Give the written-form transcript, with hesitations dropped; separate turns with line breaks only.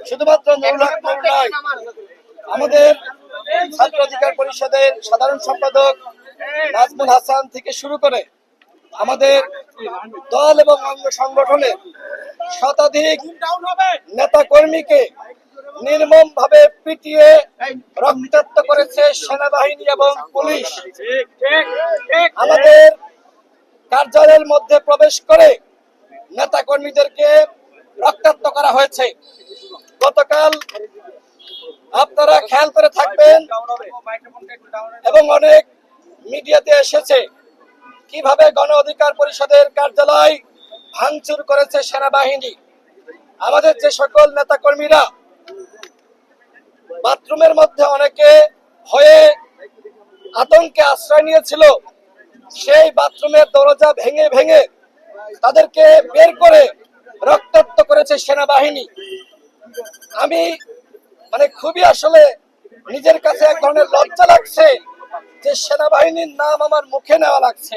শুধুমাত্র নুরুল নয়, আমাদের ছাত্র অধিকার পরিষদের সাধারণ সম্পাদক নাজমুল হাসান থেকে শুরু করে আমাদের দল এবং অঙ্গ সংগঠনের শতাধিক নেতা কর্মীকে নির্মম ভাবে পিটিয়ে রক্তাক্ত করেছে সেনাবাহিনী এবং পুলিশ। আমাদের কার্যালয়ের মধ্যে প্রবেশ করে নেতা কর্মীদেরকে রক্তাক্ত করা হয়েছে। গতকাল আপনারা খেয়াল করে থাকবেন এবং অনেক মিডিয়াতে এসেছে কিভাবে গণ অধিকার পরিষদের কার্যালয় ভাঙচুর করেছে সেনাবাহিনী। আমাদের যে সকল নেতা কর্মীরা বাথরুমের মধ্যে অনেকে হয়ে আতঙ্কে আশ্রয় নিয়েছিল, সেই বাথরুমের দরজা ভেঙে ভেঙে তাদেরকে বের করে রক্তাক্ত করেছে সেনাবাহিনী। আমি খুবই আসলে নিজের কাছে এক ধরনের লজ্জা লাগছে যে সেনাবাহিনীর নাম আমার মুখে নেওয়া লাগছে।